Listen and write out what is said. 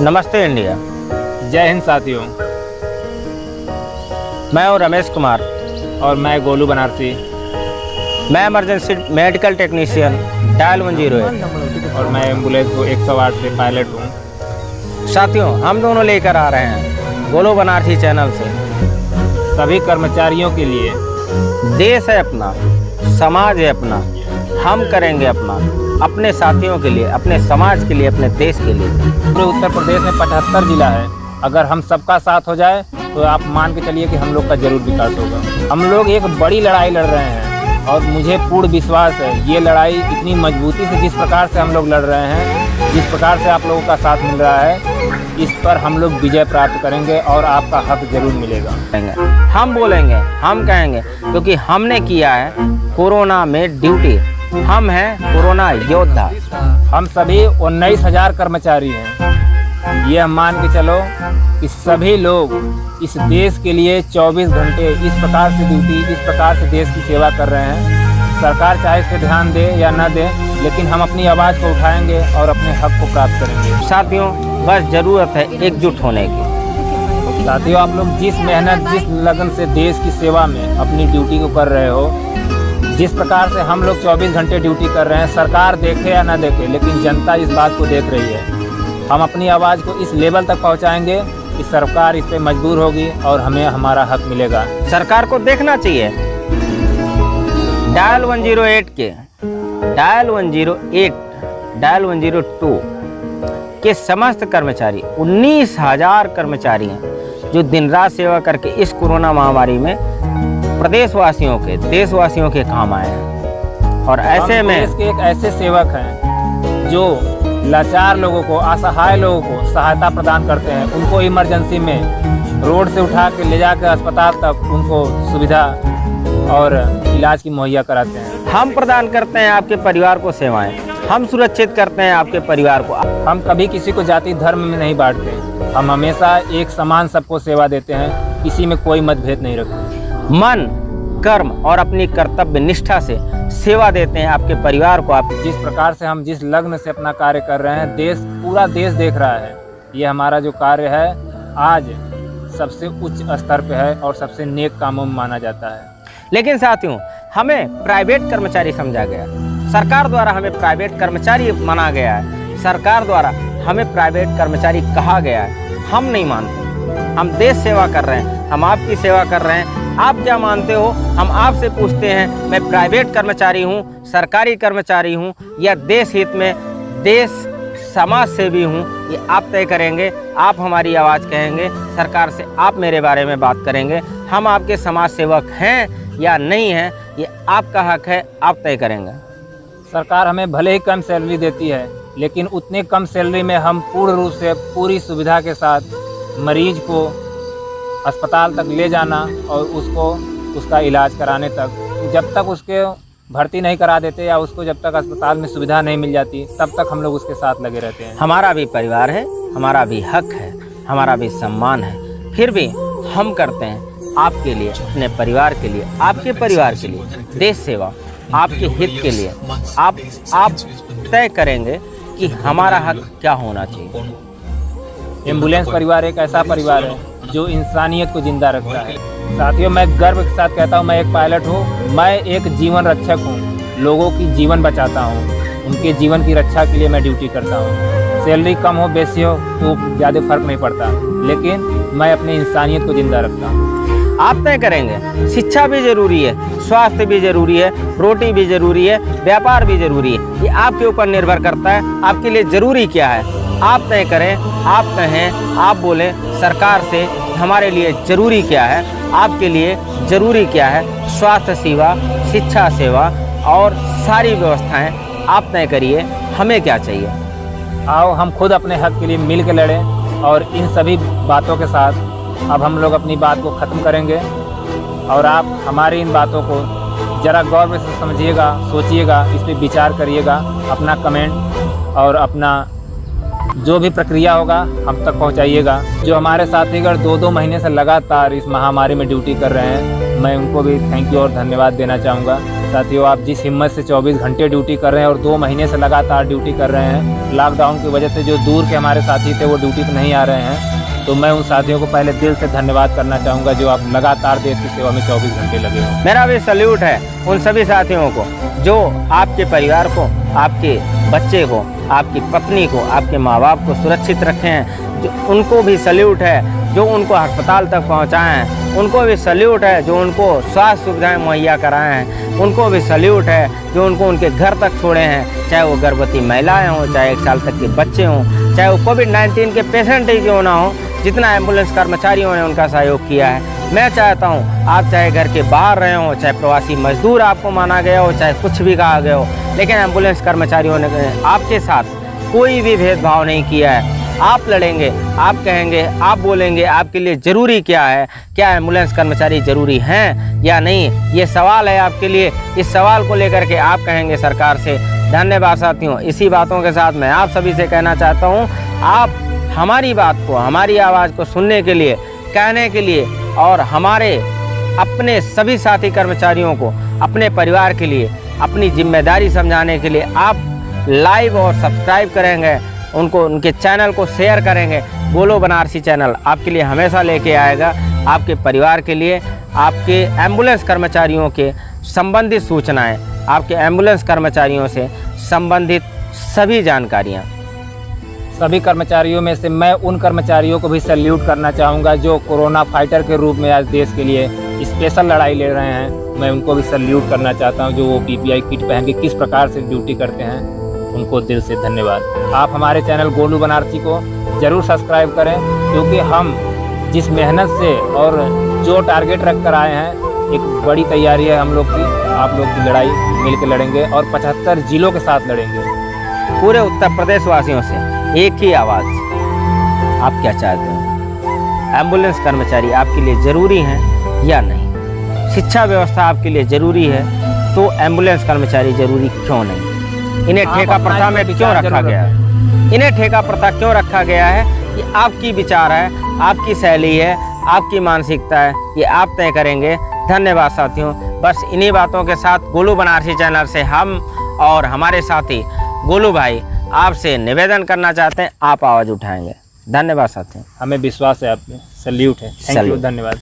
नमस्ते इंडिया। जय हिंद साथियों। मैं हूं रमेश कुमार और मैं गोलू बनारसी। मैं इमरजेंसी मेडिकल टेक्नीशियन डायल 108 और मैं एम्बुलेंस को 108 से पायलट हूं। साथियों, हम दोनों लेकर आ रहे हैं गोलू बनारसी चैनल से सभी कर्मचारियों के लिए देश है अपना, समाज है अपना, हम करेंगे अपना, अपने साथियों के लिए, अपने समाज के लिए, अपने देश के लिए। पूरे उत्तर प्रदेश में 75 जिला है। अगर हम सबका साथ हो जाए तो आप मान के चलिए कि हम लोग का जरूर विकास होगा। हम लोग एक बड़ी लड़ाई लड़ रहे हैं और मुझे पूर्ण विश्वास है ये लड़ाई इतनी मजबूती से जिस प्रकार से हम लोग लड़ रहे हैं, जिस प्रकार से आप लोगों का साथ मिल रहा है, इस पर हम लोग विजय प्राप्त करेंगे और आपका हक जरूर मिलेगा। हम बोलेंगे, हम कहेंगे, क्योंकि हमने किया है कोरोना में ड्यूटी। हम हैं कोरोना योद्धा। हम सभी 19,000 कर्मचारी हैं। ये हम मान के चलो कि सभी लोग इस देश के लिए 24 घंटे इस प्रकार से ड्यूटी, इस प्रकार से देश की सेवा कर रहे हैं। सरकार चाहे इस पर ध्यान दे या न दे, लेकिन हम अपनी आवाज़ को उठाएंगे और अपने हक को प्राप्त करेंगे। साथियों, बस ज़रूरत है एकजुट होने की। साथियों, आप लोग जिस मेहनत, जिस लगन से देश की सेवा में अपनी ड्यूटी को कर रहे हो, जिस प्रकार से हम लोग 24 घंटे ड्यूटी कर रहे हैं, सरकार देखे या ना देखे, लेकिन जनता इस बात को देख रही है। हम अपनी आवाज़ को इस लेवल तक पहुंचाएंगे कि सरकार इस पे मजबूर होगी और हमें हमारा हक मिलेगा। सरकार को देखना चाहिए डायल 108 के, डायल 108, डायल 102 के समस्त कर्मचारी, 19,000 कर्मचारी हैं जो दिन रात सेवा करके इस कोरोना महामारी में प्रदेशवासियों के, देशवासियों के काम आए हैं। और ऐसे में देश के एक ऐसे सेवक हैं जो लाचार लोगों को, असहाय लोगों को सहायता प्रदान करते हैं। उनको इमरजेंसी में रोड से उठा के ले जाकर अस्पताल तक उनको सुविधा और इलाज की मुहैया कराते हैं। हम प्रदान करते हैं आपके परिवार को सेवाएं, हम सुरक्षित करते हैं आपके परिवार को। हम कभी किसी को जाति धर्म में नहीं बांटते। हम हमेशा एक समान सबको सेवा देते हैं, किसी में कोई मतभेद नहीं रखते। मन, कर्म और अपनी कर्तव्य निष्ठा से सेवा देते हैं आपके परिवार को। आप जिस प्रकार से हम जिस लग्न से अपना कार्य कर रहे हैं, पूरा देश देख रहा है। ये हमारा जो कार्य है आज सबसे उच्च स्तर पे है और सबसे नेक कामों में माना जाता है। लेकिन साथियों, हमें प्राइवेट कर्मचारी समझा गया। सरकार द्वारा हमें प्राइवेट कर्मचारी माना गया है। सरकार द्वारा हमें प्राइवेट कर्मचारी कहा गया है। हम नहीं मानते। हम देश सेवा कर रहे हैं, हम आपकी सेवा कर रहे हैं। आप क्या मानते हो? हम आपसे पूछते हैं। मैं प्राइवेट कर्मचारी हूँ, सरकारी कर्मचारी हूँ, या देश हित में देश समाज सेवी हूँ, ये आप तय करेंगे। आप हमारी आवाज़ कहेंगे, सरकार से आप मेरे बारे में बात करेंगे। हम आपके समाज सेवक हैं या नहीं हैं, ये आपका हक है, आप तय करेंगे। सरकार हमें भले ही कम सैलरी देती है, लेकिन उतने कम सैलरी में हम पूर्ण रूप से पूरी सुविधा के साथ मरीज को अस्पताल तक ले जाना और उसका इलाज कराने तक, जब तक उसके भर्ती नहीं करा देते या उसको जब तक अस्पताल में सुविधा नहीं मिल जाती, तब तक हम लोग उसके साथ लगे रहते हैं। हमारा भी परिवार है, हमारा भी हक है, हमारा भी सम्मान है, फिर भी हम करते हैं आपके लिए, अपने परिवार के लिए, आपके परिवार के लिए देश सेवा, आपके हित के लिए। आप तय करेंगे कि हमारा हक क्या होना चाहिए। एम्बुलेंस परिवार एक ऐसा परिवार है जो इंसानियत को जिंदा रखता है। साथियों, मैं गर्व के साथ कहता हूँ, मैं एक पायलट हूँ, मैं एक जीवन रक्षक हूँ। लोगों की जीवन बचाता हूँ, उनके जीवन की रक्षा के लिए मैं ड्यूटी करता हूँ। सैलरी कम हो बेसी हो तो ज़्यादा फर्क नहीं पड़ता, लेकिन मैं अपनी इंसानियत को जिंदा रखता हूँ। आप तय करेंगे। शिक्षा भी जरूरी है, स्वास्थ्य भी जरूरी है, रोटी भी जरूरी है, व्यापार भी जरूरी है। ये आपके ऊपर निर्भर करता है, आपके लिए जरूरी क्या है। आप तय करें, आप कहें, आप बोलें सरकार से हमारे लिए ज़रूरी क्या है, आपके लिए ज़रूरी क्या है। स्वास्थ्य सेवा, शिक्षा सेवा और सारी व्यवस्थाएं आप तय करिए, हमें क्या चाहिए। आओ हम खुद अपने हक के लिए मिल के लड़ें और इन सभी बातों के साथ अब हम लोग अपनी बात को ख़त्म करेंगे। और आप हमारी इन बातों को ज़रा गौर से समझिएगा, सोचिएगा, इस पर विचार करिएगा। अपना कमेंट और अपना जो भी प्रक्रिया होगा हम तक पहुंचाइएगा। जो हमारे साथीगण 2-2 महीने से लगातार इस महामारी में ड्यूटी कर रहे हैं, मैं उनको भी थैंक यू और धन्यवाद देना चाहूँगा। साथियों, आप जिस हिम्मत से 24 घंटे ड्यूटी कर रहे हैं और 2 महीने से लगातार ड्यूटी कर रहे हैं, लॉकडाउन की वजह से जो दूर के हमारे साथी थे वो ड्यूटी पर नहीं आ रहे हैं, तो मैं उन साथियों को पहले दिल से धन्यवाद करना चाहूँगा जो आप लगातार देश की सेवा में 24 घंटे लगे हो। मेरा भी सल्यूट है उन सभी साथियों को जो आपके परिवार को, आपके बच्चे को, आपकी पत्नी को, आपके माँ बाप को सुरक्षित रखे हैं। जो उनको भी सल्यूट है जो उनको अस्पताल तक पहुँचाए हैं, उनको भी सल्यूट है जो उनको स्वास्थ्य सुविधाएं मुहैया कराए हैं, उनको भी सल्यूट है जो उनको उनके घर तक छोड़े हैं, चाहे वो गर्भवती महिलाएं हों, चाहे 1 साल तक के बच्चे हों, चाहे वो कोविड-19 के पेशेंट ही क्यों ना हो, जितना एम्बुलेंस कर्मचारियों ने उनका सहयोग किया है। मैं चाहता हूं आप चाहे घर के बाहर रहे हों, चाहे प्रवासी मजदूर आपको माना गया हो, चाहे कुछ भी कहा गया हो, लेकिन एम्बुलेंस कर्मचारियों ने आपके साथ कोई भी भेदभाव नहीं किया है। आप लड़ेंगे, आप कहेंगे, आप बोलेंगे आपके लिए ज़रूरी क्या है, क्या एम्बुलेंस कर्मचारी ज़रूरी हैं या नहीं, ये सवाल है आपके लिए। इस सवाल को लेकर के आप कहेंगे सरकार से। धन्यवाद साथियों। इसी बातों के साथ मैं आप सभी से कहना चाहता हूँ, आप हमारी बात को, हमारी आवाज़ को सुनने के लिए, कहने के लिए और हमारे अपने सभी साथी कर्मचारियों को अपने परिवार के लिए अपनी जिम्मेदारी समझाने के लिए आप लाइव और सब्सक्राइब करेंगे, उनको उनके चैनल को शेयर करेंगे। गोलू बनारसी चैनल आपके लिए हमेशा लेके आएगा, आपके परिवार के लिए, आपके एम्बुलेंस कर्मचारियों के संबंधित सूचनाएं, आपके एम्बुलेंस कर्मचारियों से संबंधित सभी जानकारियां। सभी कर्मचारियों में से मैं उन कर्मचारियों को भी सैल्यूट करना चाहूँगा जो कोरोना फाइटर के रूप में आज देश के लिए स्पेशल लड़ाई ले रहे हैं। मैं उनको भी सैल्यूट करना चाहता हूँ जो वो PPI किट पहन के किस प्रकार से ड्यूटी करते हैं, उनको दिल से धन्यवाद। आप हमारे चैनल गोलू बनारसी को ज़रूर सब्सक्राइब करें, क्योंकि हम जिस मेहनत से और जो टारगेट रख कर आए हैं, एक बड़ी तैयारी है हम लोग की। आप लोग की लड़ाई मिल के लड़ेंगे और 75 जिलों के साथ लड़ेंगे। पूरे उत्तर प्रदेश वासियों से एक ही आवाज़, आप क्या चाहते हैं? एम्बुलेंस कर्मचारी आपके लिए ज़रूरी हैं या नहीं? शिक्षा व्यवस्था आपके लिए ज़रूरी है तो एम्बुलेंस कर्मचारी ज़रूरी क्यों नहीं? इन्हें ठेका प्रथा में क्यों रखा गया है? इन्हें ठेका प्रथा क्यों रखा गया है? ये आपकी विचार है, आपकी शैली है, आपकी मानसिकता है, ये आप तय करेंगे। धन्यवाद साथियों। बस इन्हीं बातों के साथ गोलू बनारसी चैनल से हम और हमारे साथी गोलू भाई आपसे निवेदन करना चाहते हैं, आप आवाज़ उठाएंगे। धन्यवाद साथियों। हमें विश्वास है आप पे, सैल्यूट है। थैंक यू, धन्यवाद।